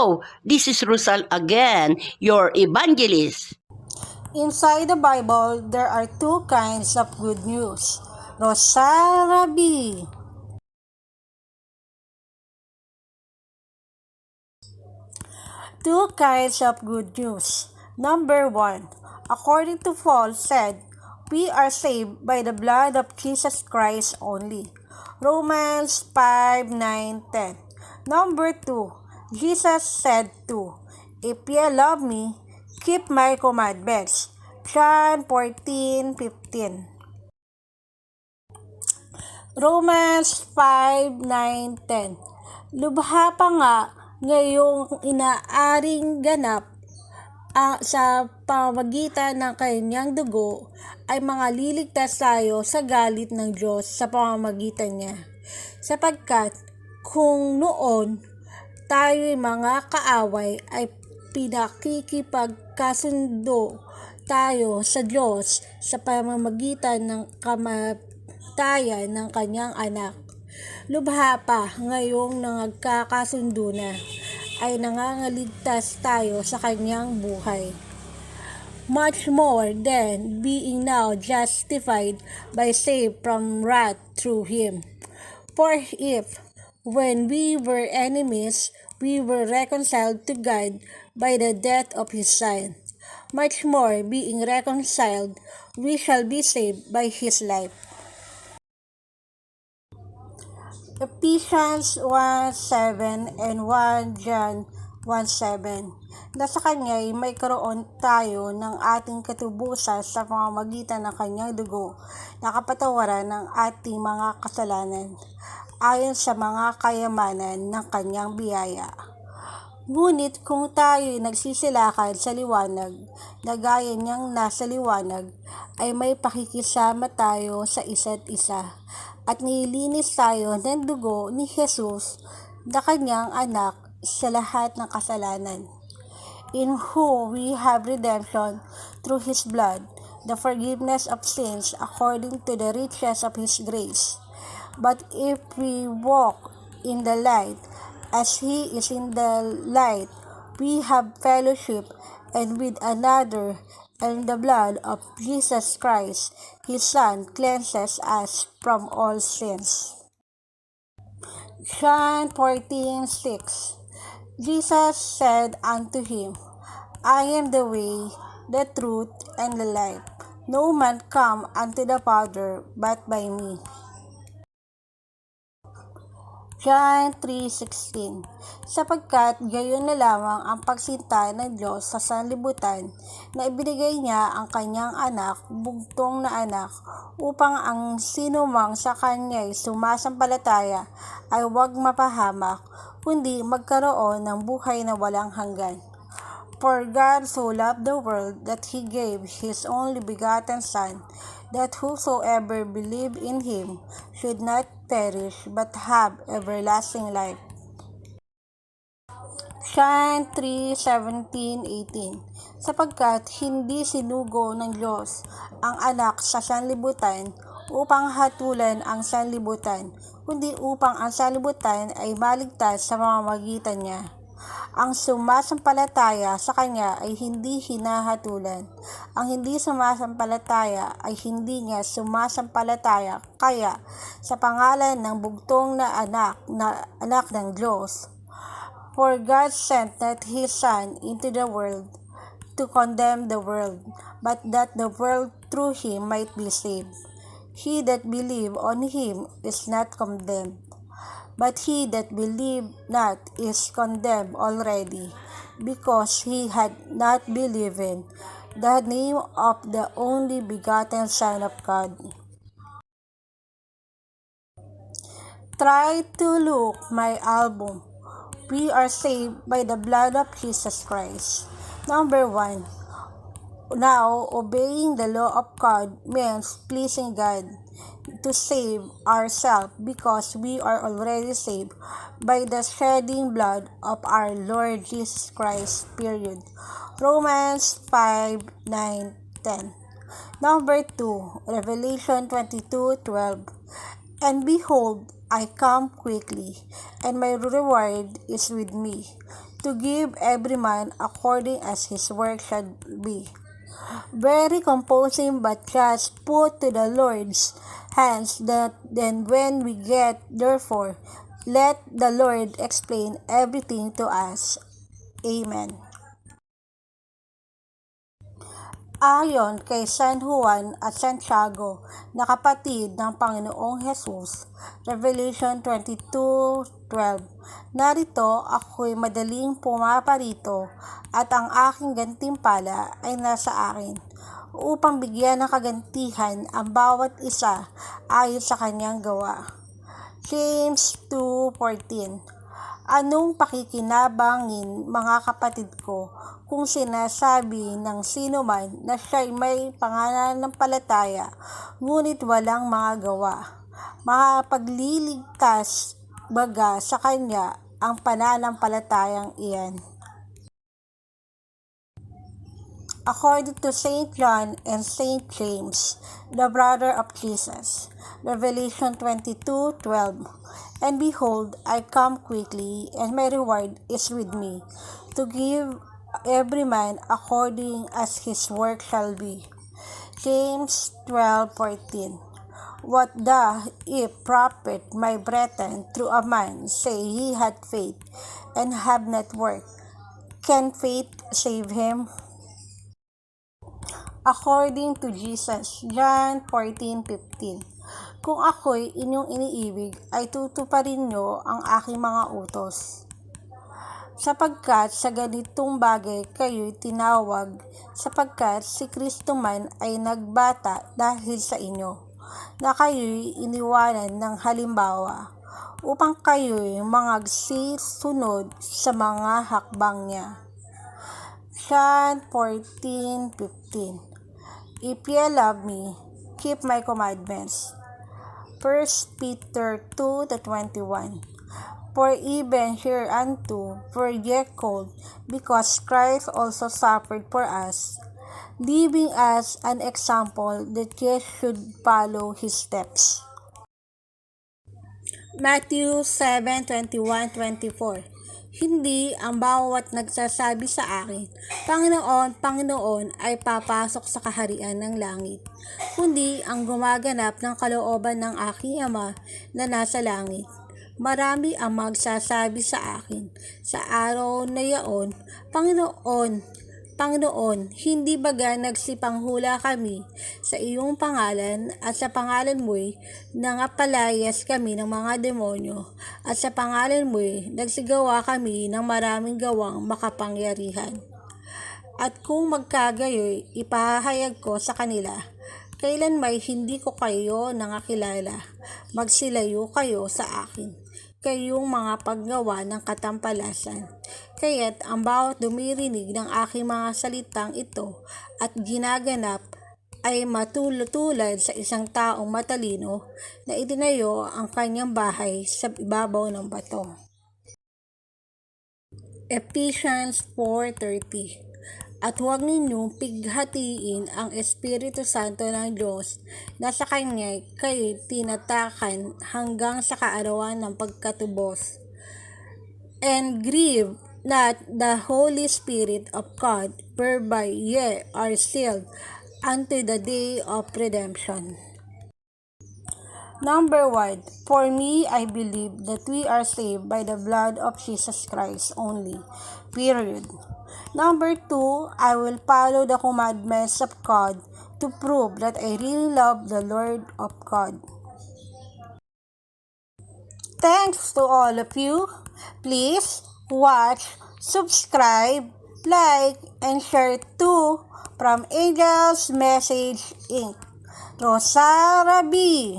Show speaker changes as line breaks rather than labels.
Hello, this is Rosal again, your evangelist.
Inside the Bible, there are two kinds of good news. Rosal Rabi. Two kinds of good news. Number one, according to Paul said, we are saved by the blood of Jesus Christ only. Romans 5:9-10. Number two, Jesus said to, if ye love me, keep my commandments. John 14:15. Romans 5:9-10. Lubha pa nga ngayong inaaring ganap sa pamamagitan ng kanyang dugo ay liligtas tayo sa galit ng Diyos sa pamamagitan niya. Sapagkat kung noon tayo'y mga kaaway ay pinakikipagkasundo tayo sa Diyos sa pamamagitan ng kamatayan ng kanyang anak. Lubha pa ngayong nagkakasundo na ay nangangaligtas tayo sa kanyang buhay. Much more than being now justified by saved from wrath through him. For if, when we were enemies, we were reconciled to God by the death of his Son, much more being reconciled, we shall be saved by his life. Ephesians 1:7 and 1 John 1:7 na sa kanya'y may karoon tayo ng ating katubusan sa pamamagitan ng kanyang dugo na kapatawaran ng ating mga kasalanan ayon sa mga kayamanan ng kanyang biyaya. Ngunit kung tayo'y nagsisilakad sa liwanag na gaya niyang nasa liwanag, ay may pakikisama tayo sa isa't isa at nililinis tayo ng dugo ni Jesus na kanyang anak sa lahat ng kasalanan, in whom we have redemption through his blood, the forgiveness of sins according to the riches of his grace. But if we walk in the light, as he is in the light, we have fellowship and with another, and the blood of Jesus Christ, his Son, cleanses us from all sins. John 14:6. Jesus said unto him, I am the way, the truth, and the life. No man come unto the Father but by me. John 3:16. Sapagkat gayon na lamang ang pagsinta ng Diyos sa sanlibutan na ibinigay niya ang kanyang anak, bugtong na anak, upang ang sinumang sa kanya'y sumasampalataya ay huwag mapahamak, kundi magkaroon ng buhay na walang hanggan. For God so loved the world that he gave his only begotten Son, that whosoever believe in him should not perish but have everlasting life. John 3:17-18. Sapagkat hindi sinugo ng Diyos ang anak sa sanlibutan upang hatulan ang sanlibutan, kundi upang ang sanlibutan ay maligtas sa pamamagitan niya. Ang sumasampalataya sa kanya ay hindi hinahatulan. Ang hindi sumasampalataya ay hindi niya sumasampalataya, kaya sa pangalan ng bugtong na anak ng Diyos. For God sent not his Son into the world to condemn the world, but that the world through him might be saved. He that believe on him is not condemned, but he that believe not is condemned already, because he had not believed in the name of the only begotten Son of God. Try to look my album. We are saved by the blood of Jesus Christ. Number 1. Now, obeying the law of God means pleasing God, to save ourselves because we are already saved by the shedding blood of our Lord Jesus Christ. Period. Romans 5:9-10. Number 2. Revelation 22:12. And behold, I come quickly, and my reward is with me, to give every man according as his work shall be. Very composing, but just put to the Lord's hands that then when we get, therefore, let the Lord explain everything to us. Amen. Ayon kay San Juan at Santiago na kapatid ng Panginoong Jesus, Revelation 22:12, narito ako'y madaling pumaparito at ang aking gantimpala ay nasa akin, upang bigyan ng kagantihan ang bawat isa ayon sa kanyang gawa. James 2:14. Anong pakikinabangin, mga kapatid ko, kung sinasabi ng sino man na siya'y may pananampalataya, ngunit walang mga gawa? Makapagliligtas baga sa kanya ang pananampalatayang iyan. According to St. John and St. James, the brother of Jesus, Revelation 22:12, and behold, I come quickly, and my reward is with me, to give every man according as his work shall be. James 12:14. What doth it profit, my brethren, through a man say he had faith, and have not work? Can faith save him? According to Jesus, John 14:15. Kung ako'y inyong iniibig, ay tutuparin nyo ang aking mga utos. Sapagkat sa ganitong bagay kayo'y tinawag, sapagkat si Kristo man ay nagbata dahil sa inyo, na kayo'y iniwanan ng halimbawa, upang kayo'y mangagsisunod sa mga hakbang niya. John 14:15. If ye love me, keep my commandments. 1 Peter 2:21. For even hereunto were ye called, because Christ also suffered for us, leaving us an example that ye should follow his steps. Matthew 7:21-24. Hindi ang bawat nagsasabi sa akin, Panginoon, Panginoon, ay papasok sa kaharian ng langit, kundi ang gumaganap ng kalooban ng aking Ama na nasa langit. Marami ang magsasabi sa akin sa araw na yaon, Panginoon, Panginoon, hindi baga nagsipanghula kami sa iyong pangalan, at sa pangalan mo'y nangapalayas kami ng mga demonyo, at sa pangalan mo'y nagsigawa kami ng maraming gawang makapangyarihan. At kung magkagayoy, ipahayag ko sa kanila, kailan may hindi ko kayo nangakilala, magsilayo kayo sa akin, kayong mga paggawa ng katampalasan. Kaya't ang bawat dumirinig ng aking mga salitang ito at ginaganap ay matulad sa isang taong matalino na itinayo ang kanyang bahay sa ibabaw ng bato. Ephesians 4:30. At huwag ninyong pighatiin ang Espiritu Santo ng Diyos na sa Kanya kayo tinatakan hanggang sa kaarawan ng pagkatubos. And grieve not the Holy Spirit of God, whereby ye are sealed unto the day of redemption. Number 1. For me, I believe that we are saved by the blood of Jesus Christ only. Period. Number 2, I will follow the commandments of God to prove that I really love the Lord of God. Thanks to all of you. Please watch, subscribe, like, and share too from Angel's Message Inc. Rosara B.